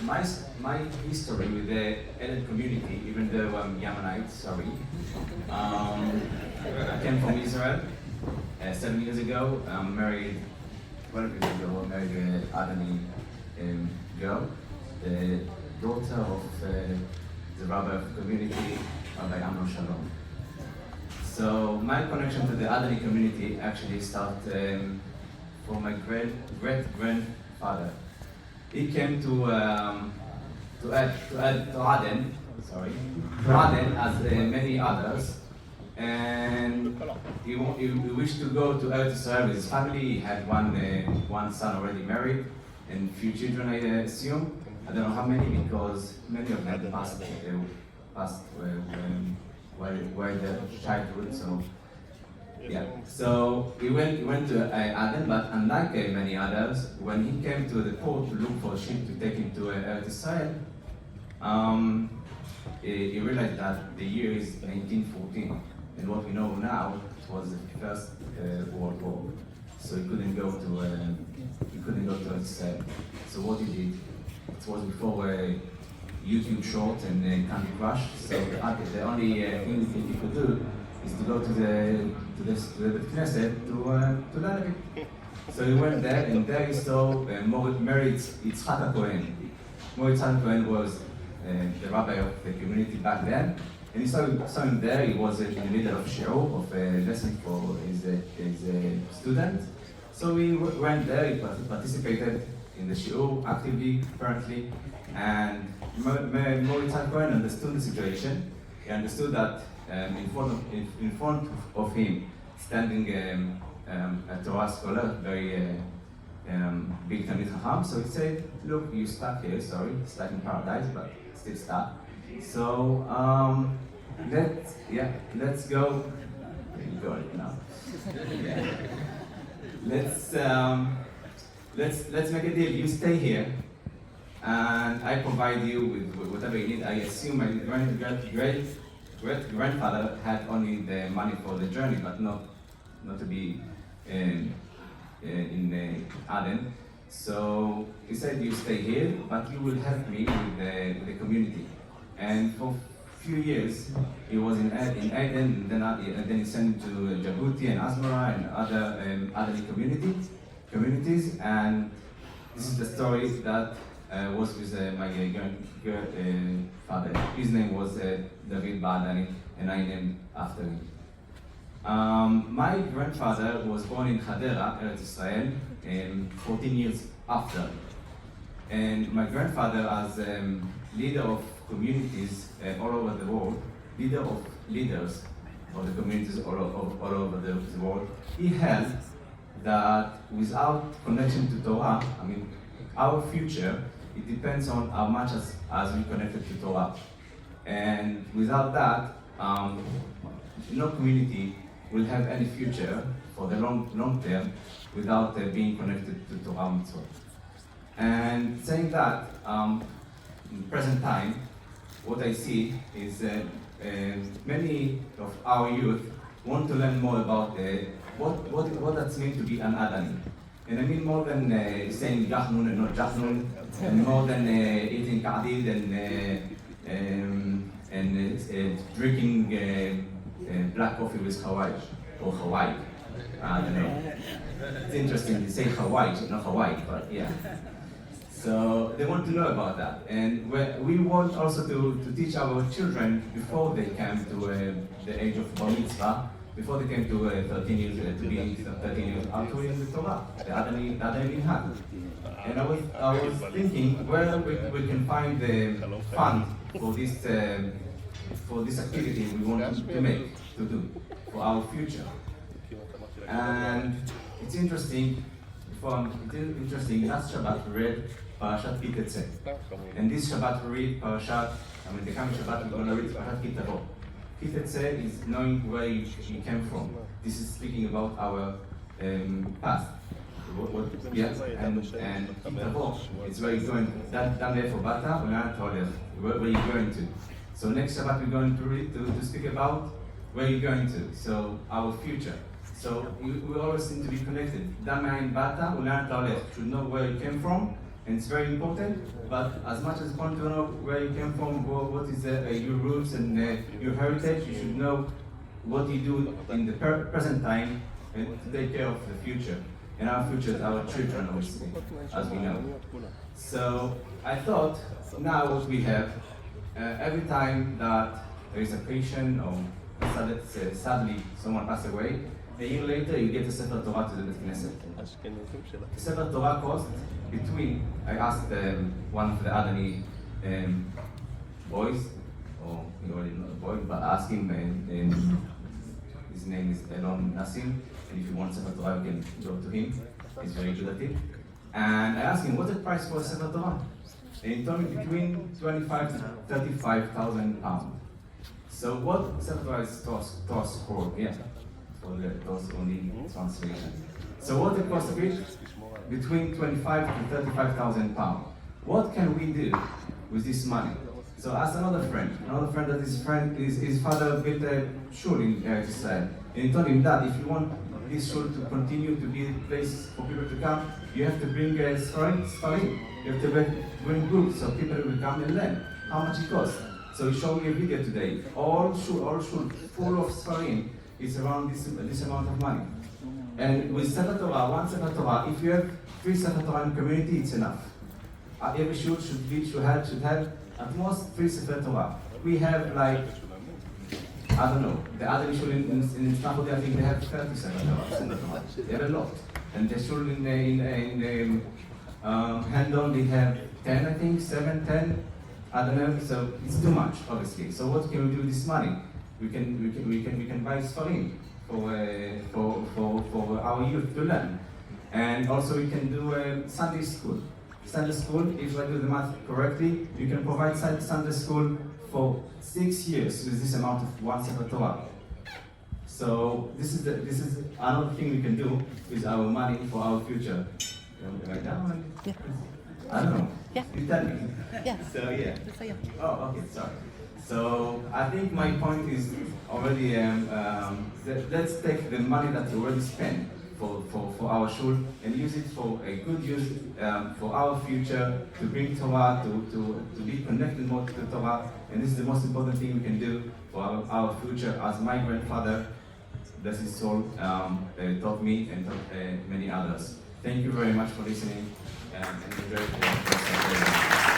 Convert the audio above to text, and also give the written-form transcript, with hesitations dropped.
my history with the Aden community, even though I'm Yemenite, sorry. I came from Israel 7 years ago. I'm married 12 years ago. I married an Adani girl, the daughter of the Rabbi of the community, Rabbi Shalom. So my connection to the Adani community actually started from my great-grandfather. He came to Aden, as many others, and he wished to go to Eretz Israel with his family. He had one son already married, and few children, I assume. I don't know how many, because many of them passed while their childhood. So yeah. So he went to Aden, but unlike many others, when he came to the port to look for a ship to take him to Eretz Israel, he realized that the year is 1914, and what we know now, it was the First World War. So he couldn't go to Eretz Israel. So what he did, it was before YouTube Short and Candy Crush. So the only thing he could do is to go to the Bet Knesset to learn it. So he went there, and there he saw Moritz Yitzchak Cohen. Moritz Yitzchak Cohen was the rabbi of the community back then, and he saw him there. He was in the middle of shiur, of a lesson for his student. So he went there. He participated in the shiur actively, apparently, and Moritz Yitzchak Cohen understood the situation. He understood that in front of him, standing a Torah scholar, very big Talmid Chacham. So he said, "Look, you stuck here. Sorry, stuck in paradise, but still stuck. So let's go. You got it now. Yeah. Let's make a deal. You stay here, and I provide you with whatever you need. I assume my great-grandfather had only the money for the journey, but not to be in Aden. So he said, you stay here, but you will help me with the community. And for a few years, he was in Aden, and then he sent to Djibouti and Asmara and other communities. And this is the story that was with my grandfather. His name was David Baadani, and I named after him. My grandfather was born in Hadera, Eretz Israel, 14 years after. And my grandfather, as leader of communities all over the world, leader of leaders of the communities all over the world, he held that without connection to Torah, our future, it depends on how much as we connected to Torah. And without that, no community will have any future for the long term without being connected to Torah mitzvot. And saying that, in the present time, what I see is many of our youth want to learn more about what that means to be an Adani. And I mean more than saying Jahnun and not Jahnun, and more than eating Kadid and drinking black coffee with Hawaii, or Hawaii. I don't know. It's interesting to say Hawaii, not Hawaii, but yeah. So they want to know about that. And we want also to teach our children before they come to the age of Bar Mitzvah, before they came to 13 years, to be 13 years out to read the Torah, the Adani Minhag. And I was thinking where we can find the fund for this activity we want to do for our future. And it's interesting. Last Shabbat we read Parashat Ki Tetzeh, and this Shabbat we read the coming Shabbat we're going to read Parashat Ki Tavo. Ki Tetzeh is knowing where you came from. This is speaking about our past. And Ki Tavo is where you're going. Dan for Bata, where are you going to? So next Shabbat we're going to speak about where you're going to. So our future. So we always seem to be connected. Dan Bata, should know where you came from and it's very important. But as much as you want to know where you came from, what is your roots and your heritage, you should know what you do in the present time and to take care of the future. And our future is our children, obviously, as we know. So I thought, now what we have, every time that there is a patient or sadly someone passed away, a year later you get a Sefer Torah to the Bet Knesset. The Sefer Torah cost between, I asked one of the Adani boys, or he already not a boy, but I asked him, his name is Elon Nassim, and if you want Sefer Torah you can go to him, he's very good at it. And I asked him, what's the price for a Sefer Torah? And he told me between 25 to 35,000 pounds. So what Sefer Torah is Tos for? Yeah, for the Tos only translation. So what the cost of it? Between 25 to 35,000 pounds. What can we do with this money? So I asked another friend that his father built a shul in Israel. And he told him that if you want this shul to continue to be a place for people to come, you have to bring Sfarim. You have to bring books so people will come and learn. How much it costs? So he showed me a video today. All shul full of Sfarim is around this amount of money. And with Sefer Torah, one Sefer Torah, if you have 3 Sefer Torah in the community, it's enough. Every shul should have at most 3 Sefer Torah. We have like, I don't know, the Aden shul in Stanford, I think they have 30 Sefer Torah. They have a lot. And the shul in Handon, they have 10, I think, 7, 10. I don't know, so it's too much, obviously. So what can we do with this money? We can buy Sfarim for our youth to learn. And also we can do Sunday school. Sunday school, if I do the math correctly, you can provide Sunday school for 6 years with this amount of one Sefer Torah. So this is another thing we can do with our money for our future. Right now? Yeah. I don't know. Yeah. You tell me. Yeah. So yeah. Oh, okay, sorry. So I think my point is already, let's take the money that we already spent for our shul and use it for a good use for our future, to bring Torah, to be connected more to the Torah. And this is the most important thing we can do for our future, as my grandfather, bless his soul, taught me and taught many others. Thank you very much for listening and enjoy the